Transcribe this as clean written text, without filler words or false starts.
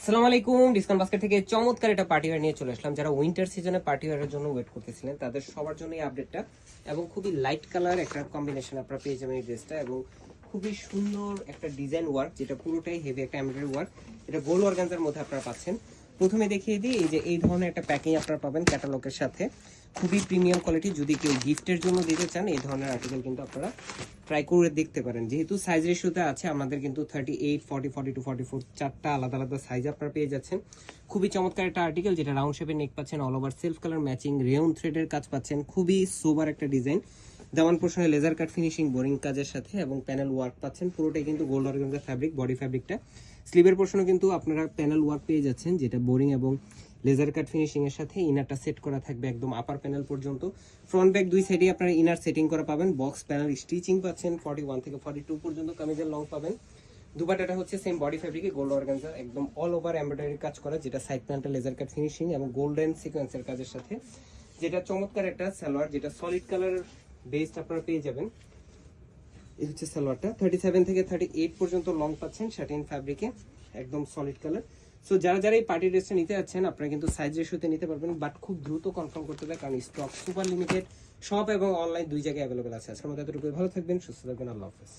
আসসালামু আলাইকুম। Discount basket থেকে চমৎকার একটা পার্টি ওয়্যার নিয়ে চলে আসলাম। যারা উইন্টার সিজনে পার্টি ওয়্যারের জন্য ওয়েট করতেছিলেন তাদের সবার জন্য এই আপডেটটা, এবং খুবই লাইট কালার একটা কম্বিনেশন আপনারা পেয়ে যাবেন এই ড্রেসটা, এবং খুবই সুন্দর একটা ডিজাইন ওয়ার্ক, যেটা পুরোটাই হেভি একটা এমব্রয়ডারি ওয়ার্ক। এটা গোল অর্গানজার মধ্যে আপনারা পাচ্ছেন। প্রথমে দেখিয়ে দিই, এই যে এই ধরনের একটা প্যাকিং আপনারা পাবেন ক্যাটালগের সাথে, খুবই প্রিমিয়াম কোয়ালিটি। যদি কেউ গিফটের জন্য দিতে চান এই ধরনের আর্টিকেল কিন্তু আপনারা ট্রাই করে দেখতে পারেন। যেহেতু সাইজ রেশিওতে আছে আমাদের কিন্তু 38, 40, 42, 44 চারটা আলাদা আলাদা সাইজ আপনারা পেয়ে যাচ্ছেন। খুবই চমৎকার একটা আর্টিকেল, যেটা রাউন্ড শেপের নেক পাচ্ছেন, all over self colour matching rayon থ্রেডের কাজ পাচ্ছেন। খুবই সোবার একটা ডিজাইন, দেওয়ান পোর্শনে লেজার কাট ফিনিশিং বোরিং কাজের সাথে, এবং প্যানেল ওয়ার্ক পাচ্ছেন। পুরোটাই কিন্তু গোল্ড অর্গানজা ফ্যাব্রিক, বডি ফ্যাব্রিকটা। স্লিভের পোর্শনে কিন্তু আপনারা প্যানেল ওয়ার্ক পেয়ে যাচ্ছেন, যেটা বোরিং এবং লেজার কাট ফিনিশিং এর সাথে ইনারটা সেট করা থাকবে একদম আপার প্যানেল পর্যন্ত। ফ্রন্ট ব্যাক দুই সাইডে আপনারা ইনার সেটিং করা পাবেন। বক্স প্যানেল স্টিচিং পাচ্ছেন 41 থেকে 42 পর্যন্ত কামিজের লং পাবেন। দুপাট্টাটা হচ্ছে সেম বডি ফ্যাব্রিকে গোল্ড অর্গানজা, একদম অল ওভার এমব্রয়ডারি কাজ করা, যেটা সাইড প্যানেলটা লেজার কাট ফিনিশিং এবং গোল্ডেন সিকোয়েন্সের কাজের সাথে। যেটা চমৎকার একটা সালোয়ার, যেটা সলিড কালার বেসড আপনারা পেয়ে যাবেন। এই হচ্ছে সালোয়ারটা, 37 থেকে 38 পর্যন্ত লং পাচ্ছেন শাটিন ফ্যাব্রিকে, একদম সলিড কালার। সো যারা যারা এই পার্টি ড্রেসটা নিতে যাচ্ছেন আপনারা কিন্তু সাইজ রেশিওতে নিতে পারবেন, বাট খুব দ্রুত কনফার্ম করতে হবে, কারণ স্টক সুপার লিমিটেড, শপ এবং অনলাইন দুই জায়গায় অ্যাভেলেবেল আছে। আজকের মতো এতটুকু, ভালো থাকবেন, সুস্থ থাকবেন, আল্লাহ হাফেজ।